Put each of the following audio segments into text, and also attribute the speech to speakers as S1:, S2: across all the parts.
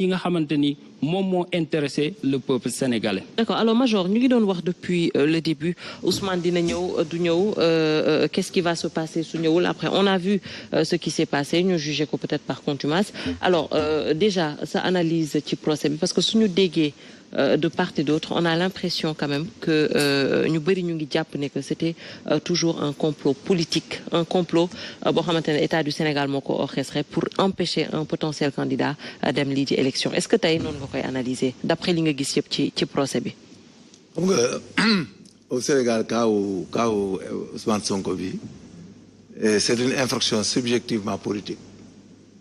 S1: yi nga xamante ni moom moo intéressé le peuple sénégalais.
S2: D'accord, alors Major ñu ngi doon wax depuis le début Ousmane dina ñëw du ñëw qu'est-ce qui va se passer su ñëwul après on a vu ce qui s'est passé ñu jugé ko peut-être par contumace alors déjà sa analyse ci procès bi parce que suñu déggee de part et d'autre on a l'impression quand même que ñu bëri ñu ngi jàpp ne que c'était toujours un complot politique un complot boo xamante ne État du Sénégal moo ko orchestré pour empêcher un potentiel candidat dem lii di élection est-ce que tey noonu nga koy analyser d'après li nga gis yëpp ci procès bi.
S3: xam nga au Sénégal kaawu Ousmane Sonko bi c'est une infraction subjectivement politique.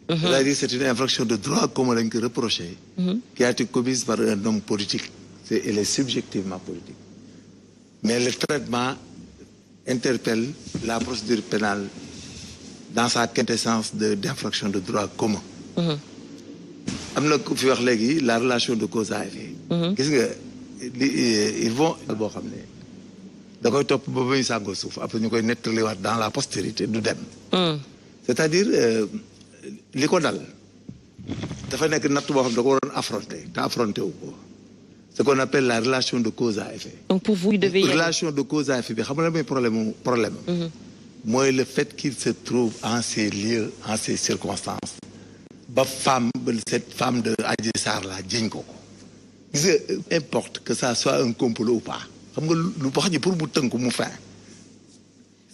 S3: C'est-à-dire c'est une infraction de droit commun lañ ko reproché. Qui a été commise par un homme politique. Elle est subjectivement politique. Mais le traitement interpelle la procédure pénale dans sa quintessence d'infraction de droit commun. am na ku fi wax léegi la relation de cause à effet. gis nga ils vont boo xam ne da koy topp ba muy sàngoo suuf après ñu koy nettaliwaat dans la postérité du dem. c'est-à-dire li ko dal dafa nekk natt boo xam ne da ko waroon affronter te affronter wu ko ce qu'on appelle la relation de cause à effet.
S2: Donc pour vous il devait y aller.
S3: Relation de cause à effet bi xam nga mooy problème mooy le fait qu'il se trouve en ces lieux en ces circonstances. ba cette femme de Adji Sarr la jiñ ko gis nga importe que ça soit un complot ou pas xam nga lu wax ji pour mu tënk mu fin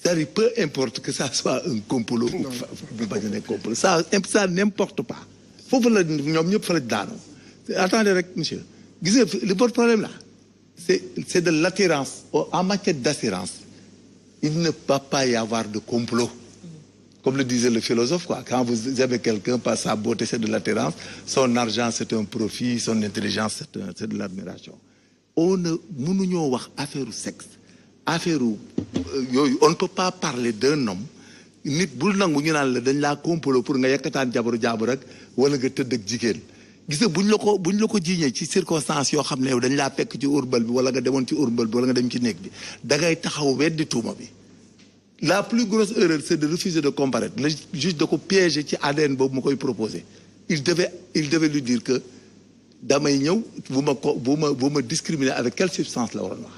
S3: c'est-à-dire peu importe que ça soit un complot ou mu bañ a nekk complot ça n'importe pas foofu la ñoom ñëpp fa la daanoo attendez rek monsieur gis nga le bon problème là c'est de l'attirance en matière d'attirance il ne peut pas y avoir de complot. Comme le disait le philosophe, quoi. Quand vous aimez quelqu'un par sa beauté, c'est de l'attirance. Son argent, c'est un profit. Son intelligence, c'est de l'admiration. On mënuñoo wax affaire sexe, affaire yooyu on ne peut pas parler d'un homme. Nit bul nangu ñu naan la dañ laa complot pour nga yekkataan jabaru jaabu rek wala nga tëdd ak jigéen. Gis nga buñ la ko jiiñee ci circonstances yoo xam ne yow dañ laa fekk ci urbal bi wala nga demoon ci urbal bi wala nga dem ci néeg bi da ngay taxaw weddi tuuma bi. La plus grosse erreur, c'est de refuser de comparaître. Le juge da ko piéger ci ADN boobu ma koy proposer. Il devait lui dire que damay ñëw bu ma discriminer avec quelle substance la waroon wax.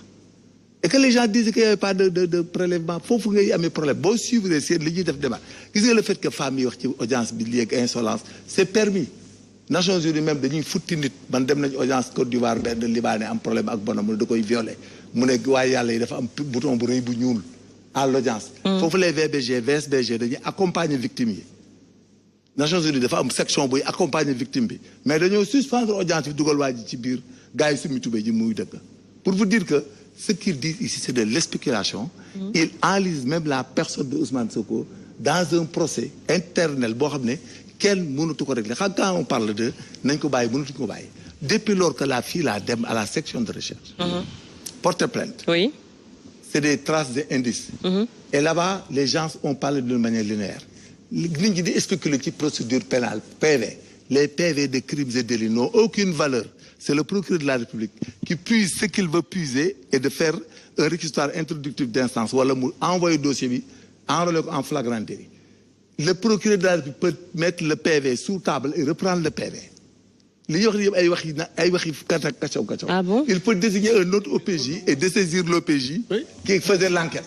S3: Et que les gens disent qu'il n'y avait pas de prélèvement foofu ngay amee problème boo suivre seen li ñuy def débat gis nga le fait que femmes yi wax ci audience bi lii ak insolence c'est permis. Nations Unies même dañuy futti nit man dem nañ audience Côte d'Ivoire benn Libanais am problème ak bonam mu da koy violer mu ne waaye yàlla yi dafa am bouton bu rëy bu ñuul. À l'audience foofu les VBG VSBG dañuy accompagner victime yi Nations Unies dafa am section buy accompagner victime bi mais dañoo suspendre audience bi dugal waa ji ci biir gars yi sumi tubé ji muy dëgg pour vous dire que ce qu'ils disent ici c'est de l'spéculation. Ils enlisent même la personne de Ousmane Sonko dans un procès internel boo xam ne kenn mënatu ko régler xam quand on parle de nañ ko bàyyi mënatuñ ko bàyyi depuis lors que la fille la dem à la section de recherche porter plainte.
S2: Oui.
S3: C'est des traces d'indices. Et là-bas, les gens ont parlé d'une manière linéaire. Nit ñi di spéculer ci procédure pénale PV. Les PV de crimes et délits n'ont aucune valeur. C'est le procureur de la République qui puise ce qu'il veut puiser et de faire un réquisitoire introductif d'instance wala mu envoyer dossier bi enrôler ko en flagrant délit. Le procureur de la République peut mettre le PV sous table et reprendre le PV. li ñuy wax yëpp ay waxi kacaw.
S2: Ah bon?
S3: Il peut désigner un autre OPJ et dessaisir l'OPJ qui faisait l'enquête.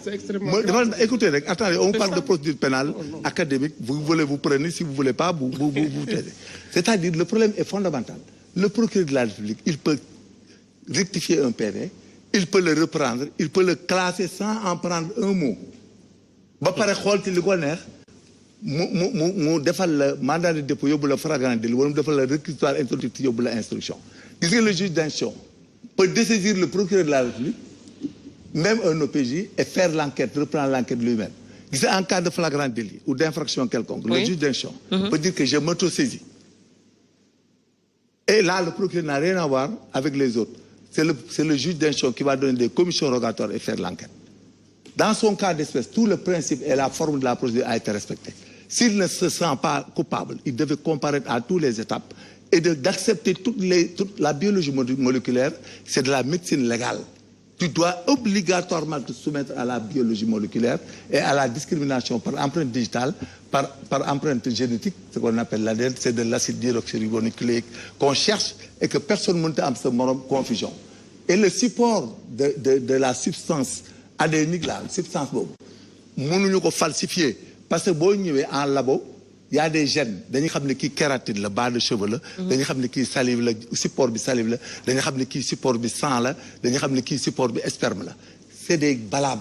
S3: Écoutez rek, attendez, on parle de procédure pénale académique. Vous voulez, vous prenez, si vous voulez pas, vous taisez. C'est-à-dire, le problème est fondamental. Le procureur de la République, il peut rectifier un PV, il peut le reprendre, il peut le classer sans en prendre un mot. Ba pare xool ci li ko neex mu defal la mandat de dépôt yóbbu la flagrant délit wala mu defal la réquisitoire introductif yóbbu la instruction. Gis nga le juge d'instruction peut dessaisir le procureur de la République, même un OPJ, et faire l'enquête, reprendre l'enquête lui-même. Gis nga en cas de flagrant délit ou d'infraction quelconque, le juge d'instruction peut dire que je m'autosaisis. Et là, le procureur n'a rien à voir avec les autres. C'est le juge d'instruction qui va donner des commissions rogatoires et faire l'enquête. Dans son cas d'espèce, tout le principe et la forme de la procédure a été respecté. S'il ne se sent pas coupable, il devait comparaître à toutes les étapes et d'accepter toute la biologie moléculaire, c'est de la médecine légale. tu dois obligatoirement te soumettre à la biologie moléculaire et à la discrimination par empreinte digitale, par empreinte génétique, ce qu'on appelle l'ADN, c'est de l'acide déoxyribonucléique qu'on cherche et que personne ne peut avoir confusion. Et le support de la substance adénique, la substance boobu, mënuñu ko falsifier parce que boo ñëwee en labo, il y a des gènes dañuy xam ne kii kératine la bas de cheveux la dañuy xam ne kii salive la support bi salive la dañuy xam ne kii support bi sang la dañuy xam ne kii support bi sperme la c'est des bala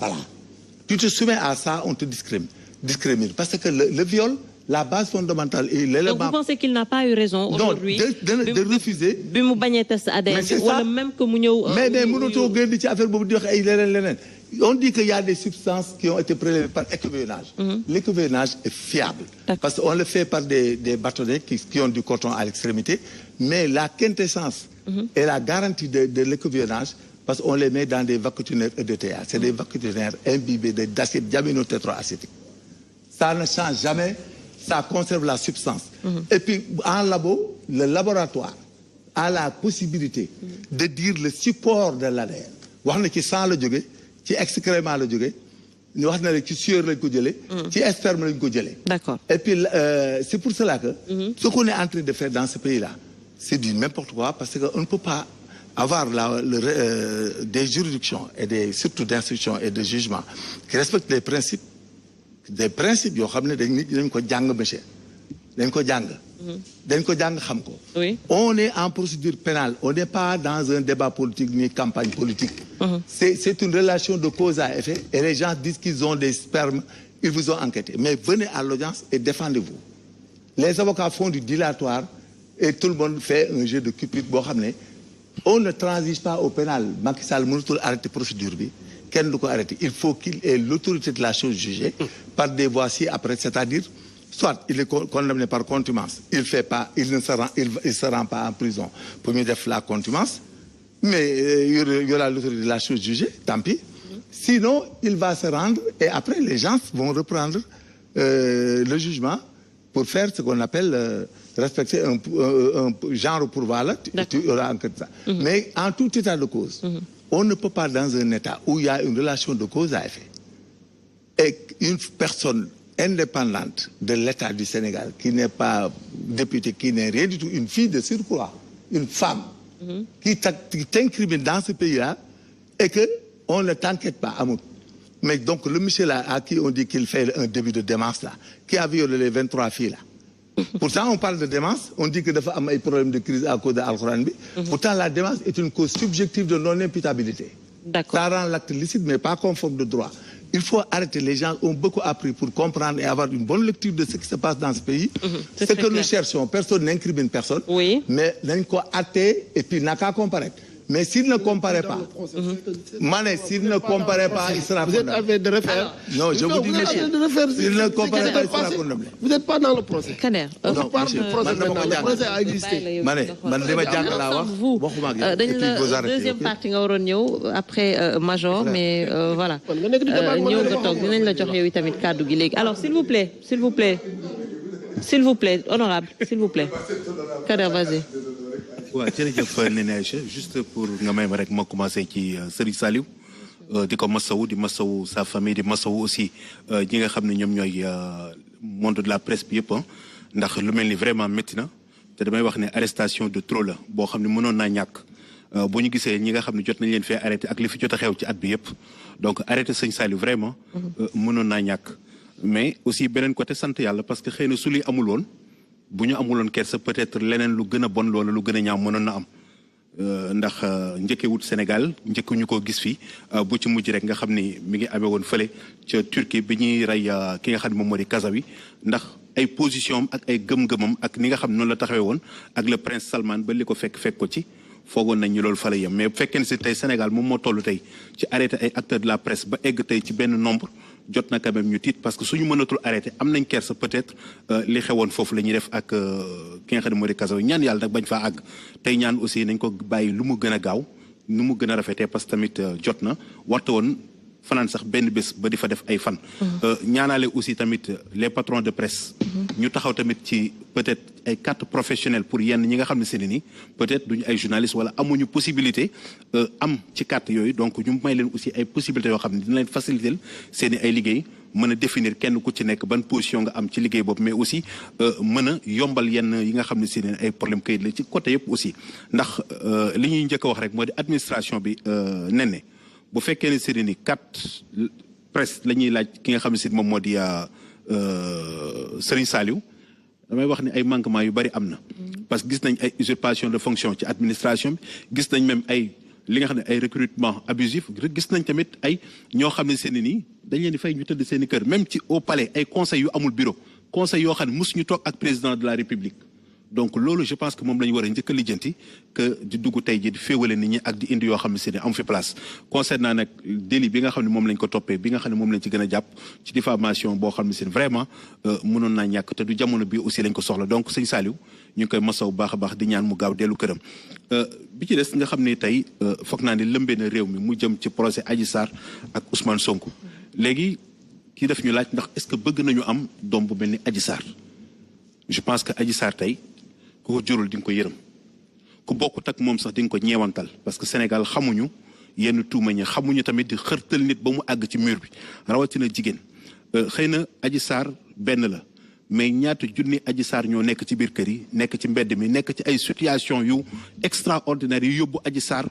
S3: tu te soumets à ça on te discrimine parce que le viol la base fondamentale et l'élément.
S2: Donc vous pensez qu'il n'a pas eu raison aujourd'hui
S3: de refuser
S2: bi mu bañee test ADN wala même que mu ñëw
S3: mais mënutoo génn ci affaire boobu di wax ay leneen on dit qu'il y a des substances qui ont été prélevées par écouvillonnage. L'écouvillonnage est fiable parce qu'on le fait par des bâtonnets qui ont du coton à l'extrémité, mais la quintessence et la garantie de l'écouvillonnage, parce qu'on les met dans des vacuotuneurs EDTA, c'est des vacuotuneurs imbibés d'acide diaminotétroacétique. Ça ne change jamais, ça conserve la substance. Et puis en labo, le laboratoire a la possibilité de dire le support de l'ADN. wax na ci sang la jóge ci excrément la jóge ñu wax na rek ci sueur lañ ko jëlee ci sperme lañ ko jëlee. D'accord. Et puis c'est pour cela que ce qu'on est en train de faire dans ce pays-là, c'est du n'importe quoi parce qu'on ne peut pas avoir des juridictions et surtout d'instruction et de jugement qui respectent des principes yoo xam ne dañ ko jàng monsieur dañ ko jàng xam ko. On est en procédure pénale, on n'est pas dans un débat politique ni campagne politique. C'est une relation de cause à effet et les gens disent qu'ils ont des spermes, ils vous ont enquêté. Mais venez à l'audience et défendez-vous. Les avocats font du dilatoire et tout le monde fait un jeu de cupide boo xam ne on ne transige pas au pénal. Macky Sall mënatul arrêter procédure bi kenn du ko arrêter. Il faut qu'il ait l'autorité de la chose jugée par des voies ci-après, c'est-à-dire soit il est condamné par contumace, il se rend pas en prison pour mieux faire la contumace, mais il y aura l'autorité de la chose jugée, tant pis. Sinon, il va se rendre et après les gens vont reprendre le jugement pour faire ce qu'on appelle respecter un genre pourvoi. Tu auras enquête ça. Mais en tout état de cause, on ne peut pas dans un état où il y a une relation de cause à effet et une personne indépendante de l'État du Sénégal, qui n'est pas députée, qui n'est rien du tout, une fille de surcroît, une femme, qui t'incrimine dans ce pays-là, et qu'on ne t'enquête pas, Amoud. Mais donc, le monsieur là, à qui on dit qu'il fait un début de démence là, qui a violé les 23 filles là. Pourtant, on parle de démence, on dit que dafa am ay problème de crise à cause de Al-Quran bi. Pourtant, la démence est une cause subjective de non-imputabilité. Ça rend l'acte licite, mais pas conforme de droit. Il faut arrêter. Les gens ont beaucoup appris pour comprendre et avoir une bonne lecture de ce qui se passe dans ce pays. Ce que nous cherchons, personne n'incrimine personne, mais nañ ko àtte et puis n'a qu'à comparaître. Mais s'il ne comparait pas, s'il ne comparait pas, il sera condamné.
S4: De refaire.
S3: Non, je vous dis, monsieur, s'il ne comparait pas, il sera condamné.
S4: Vous n'êtes pas dans le procès.
S2: Kader,
S3: non, monsieur,
S4: le procès a existé.
S2: Deuxième partie nga waroon ñëw après Major, mais voilà. ñëw nga toog dinañ la jox yow itamit kàddu gi léegi. Alors s'il vous plaît, honorable, s'il vous plaît. Kader, vas-y.
S5: waaw jërëjëf Néné Aïcha juste pour nga may ma rek ma commencé ci Serigne Saliou di ko masawu di masawu sa famille di masawu aussi ñi nga xam ne ñoom ñooy monde de la presse bi yëpp ndax lu mel ni vraiment métti na te damay wax ne arrestation de trop la boo xam ne mënoon naa ñàkk bu ñu gisee ñi nga xam ne jot nañ leen fee arrêté ak li fi jot a xew ci at bi yëpp donc arrêté Serigne Saliou vraiment mënoon naa ñàkk mais aussi beneen côté sant yàlla parce que xëy na su li amul woon bu ñu amuloon kersa peut-être leneen lu gën a bon loolu lu gën a ñaaw mënoon na am ndax njëkkewut Sénégal njëkkuñu ko gis fii bu ci mujj rek nga xam ni mi ngi amee woon fële ca Turquie bi ñuy rey ki nga xam ne moom moo di Kasawi ndax ay position ak ay gëm-gëmam ak ni nga xam ne noonu la taxawee woon ak le prince Salman ba li ko fekk ko ci foogoon nañ ñu loolu fa la yem mais bu fekkee ne si tey Sénégal moom moo toll tey ci arrêté ay acteurs de la presse ba egg tey ci benn nombre jot na quand même ñu tiit parce que suñu mënatul arrêté am nañ kersa peut-être li xewoon foofu la ñuy def ak ki nga xam ne moo di Kasawi ñaan yàlla nag bañ faa àgg tey ñaan aussi nañ ko bàyyi lu mu gën a gaaw nu mu gën a rafetee parce que tamit jot na warta woon fanaan sax benn bés ba di fa def ay fan. ñaanaale aussi tamit les patrons de presse. ñu taxaw tamit ci peut-être ay carte professionnelle pour yenn ñi nga xam ne seeni nii peut-être duñu ay journalistes wala amuñu possibilité am ci carte yooyu donc ñu may leen aussi ay possibilités yoo xam ne dina leen faciliter seeni ay liggéey mën a définir kenn ku ci nekk ban position nga am ci liggéey boobu mais aussi mën a yombal yenn yi nga xam ne seeni ay problème kayit la ci côté yëpp aussi ndax li ñuy njëkk a wax rek moo di administration bi nenne bu fekkee ne seeni ni carte presse la ñuy laaj ki nga xam ne si moom moo di Serigne Saliou damay wax ne ay manquements yu bari am na. parce que gis nañ ay usurpation de fonction ci administration bi gis nañ même ay li nga xam ne ay recrutement abusif gis nañ tamit ay ñoo xam ne seen nii dañ leen di fay ñu tëdd seen i kër même ci au palais ay conseils yu amul bureau conseil yoo xam ne mosuñu toog ak président de la république. donc loolu je pense que moom la ñu war a njëkk a lijjanti que di dugg tey ji di féewale nit ñi ak di indi yoo xam ne si ne am fi place concernant nag délit bi nga xam ne moom lañ ko toppee bi nga xam ne moom lañ ci gën a jàpp ci diffamation boo xam ne si vraiment mënoon naa ñàkk te du jamono bi aussi lañ ko soxla donc sëñ Saliou ñu ngi koy masaw baax a baax di ñaan mu gaaw dellu këram bi ci des nga xam ne tey foog naa ne lëmbee na réew mi mu jëm ci procès Adji Sarr ak Ousmane Sonko léegi kii def ñu laaj ndax est-ce que bëgg nañu am doom bu mel ni Adji Sarr je pense que Adji Sarr tey ku ko jurul di nga ko yërëm ku bokkut ak moom sax di nga ko ñeewantal parce que Sénégal xamuñu yenn tuuma ñi xamuñu tamit di xërtal nit ba mu àgg ci mur bi rawatina jigéen xëy na Adji Sarr benn la mais ñaata junni Adji Sarr ñoo nekk ci biir kër yi nekk ci mbedd mi nekk ci ay situation yu extraordinaire yu yóbbu Adji Sarr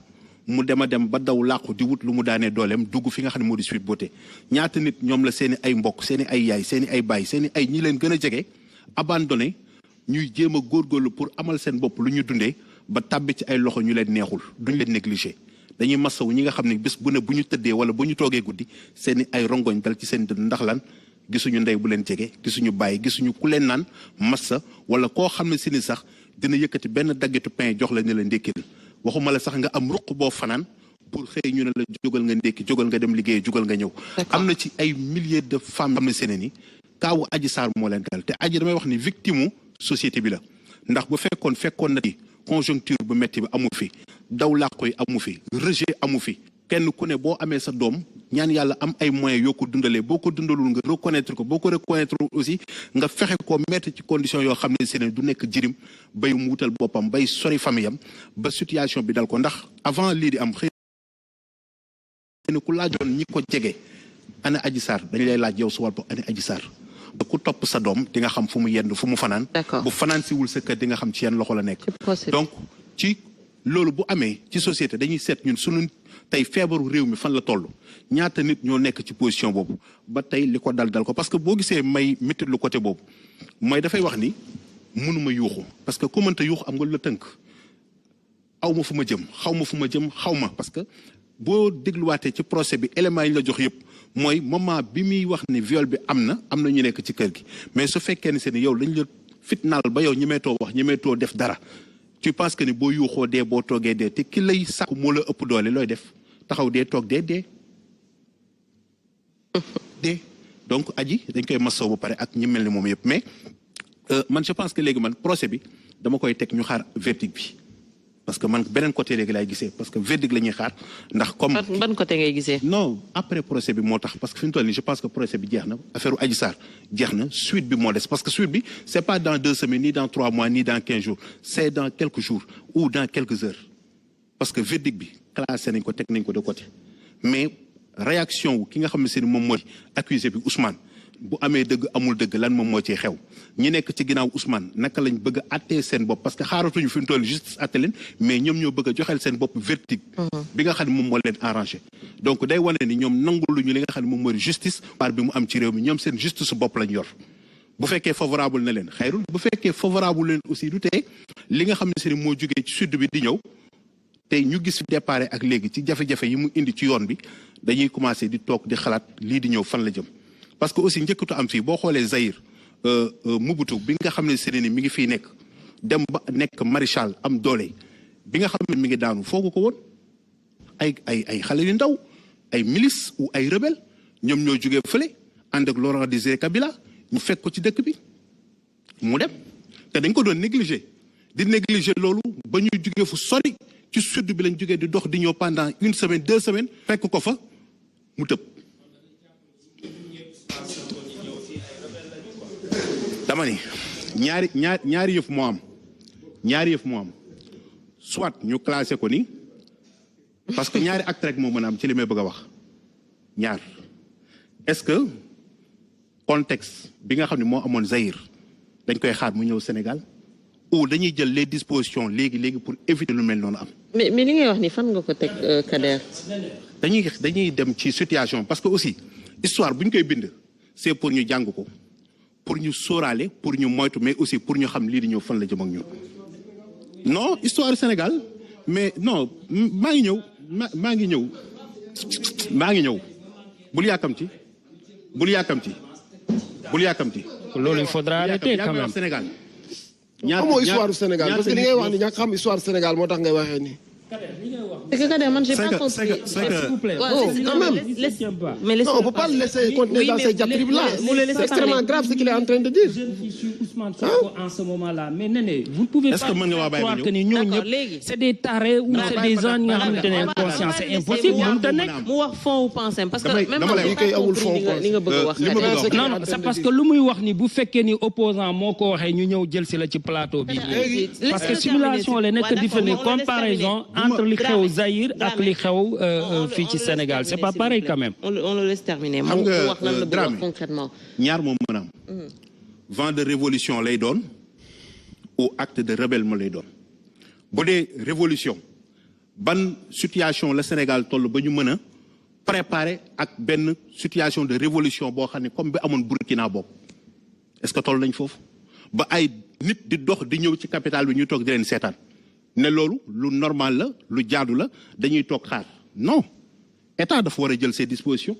S5: mu dem a dem ba daw làqu di wut lu mu daanee dooleem dugg fi nga xam ne moo di Sweet Beauté ñaata nit ñoom la seeni ay mbokk seeni ay yaay seeni ay baay seeni ay ñi leen gën a jege abandonné ñuy jéem a góorgóorlu pour amal seen bopp lu ñu dundee ba tàbbi ci ay loxo ñu leen neexul duñ leen négligé dañuy masawu ñi nga xam ne bés bu ne bu ñu tëddee wala bu ñu toogee guddi seeni ay rongoñ dal ci seen dënn ndax lan gisuñu ndey bu leen jege gisuñu bàyyi gisuñu ku leen naan massa wala koo xam ne si ni sax dina yëkkati benn daggitu pain jox la ne la ndékkil waxuma la sax nga am ruq boo fanaan pour xëy ñu ne la jógal nga ndékki jógal nga dem liggéey jógal nga ñëw am na ci ay milliers de femmes xam ne seen ni kaawu Adji Sarr moo leen dal te Adji damay wax ni victime société bi la ndax bu fekkoon na ci conjoncture bu metti bi amu fi daw làqu yi amu fi rejet amu fi kenn ku ne boo amee sa doom ñaan yàlla am ay moyens yoo ko dundalee boo ko dundalul nga reconnaître ko boo ko reconnaître aussi nga fexe ko mettre ci condition yoo xam ne si ne du nekk jirim bay mu wutal boppam bay sori famille am ba situation bi dal ko ndax avant lii di am xëy na ku laajoon ñi ko jege ana Adji Sarr dañ lay laaj yow su wàll ana Adji Sarr ku topp sa doom di nga xam fu mu yendu fu mu fanaan bu fanaan siwul sa kër di nga xam ci yenn loxo la nekk donc ci loolu bu amee ci société dañuy seet ñun sunu tey feebaru réew mi fan la toll ñaata nit ñoo nekk ci position boobu ba tey li ko dal ko parce que boo gisee may métti lu côté boobu mooy dafay wax ni mënuma yuuxu parce que ku mënta yuuxu am nga la tënk aw ma fu ma jëm xaw ma fu ma jëm xaw ma parce que boo dégluwaatee ci procès bi éléments yi la jox yëpp mooy moment bi muy wax ni viol bi am na ñu nekk ci kër gi mais su fekkee ne seen yow lañ la fitnaal ba yow ñemeetoo wax ñemeetoo def dara tu penses que ni boo yuuxoo dee boo toogee dee te ki lay sàkku moo la ëpp doole looy def taxaw dee toog dee donc Adji dañ koy masaw ba pare ak ñi mel ni moom yëpp mais man je pense que léegi man procès bi dama koy teg ñu xaar verdict bi parce que man beneen côté léegi laay gisee parce que verdict la ñuy xaar ndax comme
S2: ban côté ngay gisee
S5: non après procès bi moo tax parce que fi mu toll nii je pense que procès bi jeex na affaire Adji Sarr jeex na suite bi moo des parce que suite bi c'est pas dans 2 semaines ni dans 3 mois ni dans 15 jours c'est dans quelques jours ou dans quelques heures parce que verdict bi classé nañ ko teg nañ ko de côté mais réaction wu ki nga xam ne seen moom mooy accusé bi Ousmane bu amee dëgg amul dëgg lan moom moo ci xew ñi nekk ci ginnaaw Ousmane naka lañ bëgg a attee seen bopp parce que xaaratuñu fi mu toll justice atte leen mais ñoom ñoo bëgg a joxeel seen bopp verdict bi nga xam ne moom moo leen arrangé donc day wane ni ñoom nanguluñu li nga xam ne moom mooy justice par bi mu am ci réew mi ñoom seen justice bopp lañ yor bu fekkee favorable na leen xayrul bu fekkee favorable leen aussi du tee li nga xam ne seen moo jógee ci sud bi di ñëw tey ñu gis fi départ ak léegi ci jafe-jafe yi mu indi ci yoon bi dañuy commencé di toog di xalaat lii di ñëw fan la jëm parce que aussi njëkkatu am fii boo xoolee Zaïre Mobutu bi nga xam ne seen ni mi ngi fii nekk dem ba nekk maréchal am doole bi nga xam ne mi ngi daanu foogu ko woon ay xale yu ndaw ay milice ou ay rebelle ñoom ñoo jógee fële ànd ak Laurent Désiré Kabila ñu fekk ko ci dëkk bi mu dem te dañ ko doon négliger di négliger loolu ba ñu jógee fu sori ci sud bi lañ jógee di dox di ñëw pendant 1 semaine 2 semaines fekk ko fa mu tëb dama ni ñaari yëf moo am soit ñu classé ko ni parce que ñaari acte rek moo mën a am ci li may bëgg a wax ñaar est-ce que contexte bi nga xam ne moo amoon Zaïre dañ koy xaar mu ñëw Sénégal ou dañuy jël les dispositions léegi pour éviter lu mel noonu am.
S2: mais li ngay wax ni fan nga ko teg Kader.
S5: dañuy dem ci situation parce que aussi histoire bu ñu koy bind c'est pour ñu jàng ko pour ñu sóoraale pour ñu moytu mais aussi pour ñu xam lii di ñëw fan la jëm ak ñun. non histoire Sénégal mais non maa ngi ñëw bul yàkkamti
S1: loolu il faudra arrêter quand même.
S5: Sénégal
S4: xamoo histoire du Sénégal parce que li ngay wax ni ñàkk xam histoire Sénégal moo tax ngay waxee nii.
S2: C'est que Kader, man j'ai pas compris.
S1: S'il vous plaît.
S4: Quand même.
S2: Mais
S4: non, on ne peut pas le laisser continuer dans ces diatribes-là. C'est extrêmement grave ce qu'il est en train de dire.
S1: Jeune fille sur Ousmane Sonko en ce moment-là. Mais Néné, vous ne pouvez pas croire que c'est des tarés ou c'est des gens qui ont une inconscience. C'est impossible.
S2: mu wax fond ou pensée parce que même
S4: dama lay kay amul fond
S2: li nga bëgg a wax.
S1: Non, c'est parce que lu muy wax ni bu fekkee ni opposant moo ko waxee ñu ñëw jël si la ci plateau bi. Parce que simulation la nekk di fa ne comparaison entre li xew Zaïre ak li xew fii ci Sénégal c'est pas pareil quand même.
S2: On le laisse terminer.
S5: xam nga
S2: wax lan la bëgg wax concrètement.
S5: ñaar moom mën a am. vent de révolution lay doon ou acte de rébellion lay doon bu dee révolution ban situation la Sénégal toll ba ñu mën a préparer ak benn situation de révolution boo xam ne comme bi amoon Burkina boobu est-ce que toll nañ foofu ba ay nit di dox di ñëw ci capitale bi ñu toog di leen seetaan. ne loolu lu normal la lu jaadu la dañuy toog xaar non état dafa war a jël ses dispositions.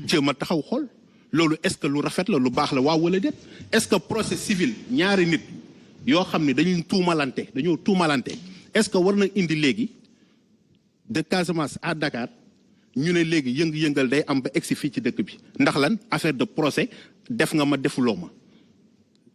S5: jéem a taxaw xool loolu est-ce que lu rafet la lu baax la waaw wala déet est-ce que procès civil ñaari nit yoo xam ne dañuy dañoo tuumalante est-ce que war na indi léegi de Casamance à Dakar ñu ne léegi yëngal day am ba egsi fii ci dëkk bi ndax lan affaire de procès def nga ma defuloo ma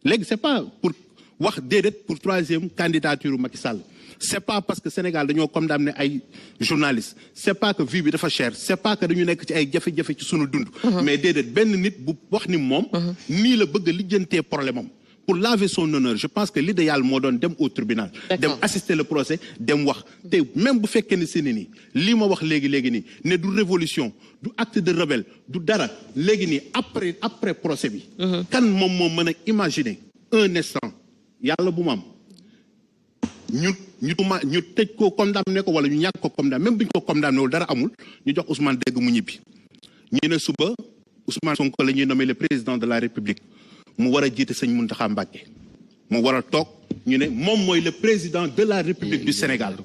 S5: léegi c'est pas pour wax déedéet pour troisième candidature Macky Sall. C'est pas parce que Sénégal dañoo condamné ay journalistes c'est pas que vie bi dafa cher c'est pas que dañu nekk ci ay jafe-jafe ci sunu dund. mais déedéet benn nit bu wax ni moom. nii la bëgg a lijjantee problème am pour laver son honneur je pense que l'idéal moo doon dem au tribunal. dem assister le procès dem wax. te même bu fekkee ne si nii lii ma wax léegi nii ne du révolution du acte de rebelle du dara léegi nii après procès bi. kan moom moo mën a imaginer un instant yàlla bu mu am. ñu tëj ko condamné ko wala ñu ñàkk ko condamné même bu ñu ko condamné wul dara amul ñu jox Ousmane dégg mu ñibbi ñu ne suba Ousmane Sonko la ñuy nommé le président de la République mu war a jiite sëñ Mountakha Mbacké mu war a toog ñu ne moom mooy le président de la République du Sénégal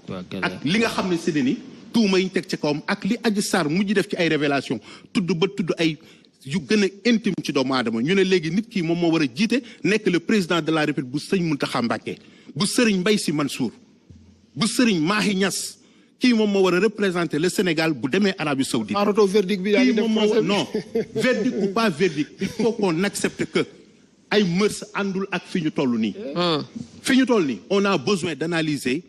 S5: ak li nga xam ne si ne ni tuuma yi ñu teg ci kawam ak li Adji Sarr mujj def ci ay révélation tudd ay yu gën a intime ci doomu aadama ñu ne léegi nit ki moom moo war a jiite nekk le président de la République bu sëñ Mountakha Mbacké bu Serigne Mbaye Sy Mansour bu Serigne Mahi Niass kii moom moo war a représenter le Sénégal bu demee Arabie Saoudite.
S4: verdict bi
S5: kii moom moo non verdict ou pas verdict il faut qu'on accepte que ay mœurs àndul ak fi ñu toll nii. fi ñu toll nii on a besoin d'analyser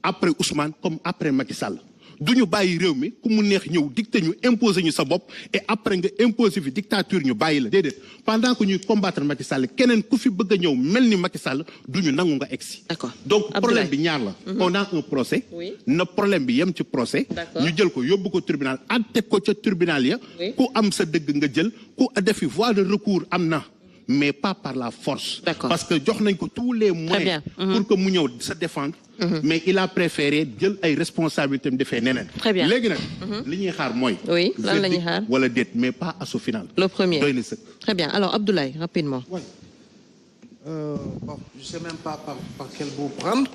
S5: après Ousmane comme après Macky Sall. du ñu bàyyi réew mi ku mu neex ñëw dicté ñu imposer ñu sa bopp et après nga imposer fi dictature ñu bàyyi la déedéet pendant que ñuy combattre Macky Sall keneen ku fi bëgg a ñëw mel ni Macky Sall du ñu nangu nga egsi.
S2: D'accord.
S5: Donc problème bi ñaar la. On a un procès.
S2: Oui.
S5: na problème bi yem ci procès.
S2: D'accord.
S5: ñu jël ko yóbbu ko tribunal àtte ko ca tribunal ya.
S2: Oui.
S5: ku am sa dëgg nga jël ku defi voie de recours am na. mais pas par la force.
S2: D'accord.
S5: Parce que jox nañ ko tous les moyens. pour que mu ñëw se défendre. mais il a préféré jël ay responsabilités am defee neneen.
S2: Très bien.
S5: léegi nag. li ñuy xaar mooy.
S2: Oui, lan la ñuy xaar.
S5: wala déet mais pas à ce final.
S2: Le premier.
S5: doy na sëkk.
S2: Très bien. Alors Abdoulaye, rapidement.
S6: Ouais. Bon, je sais même pas par quel bout prendre.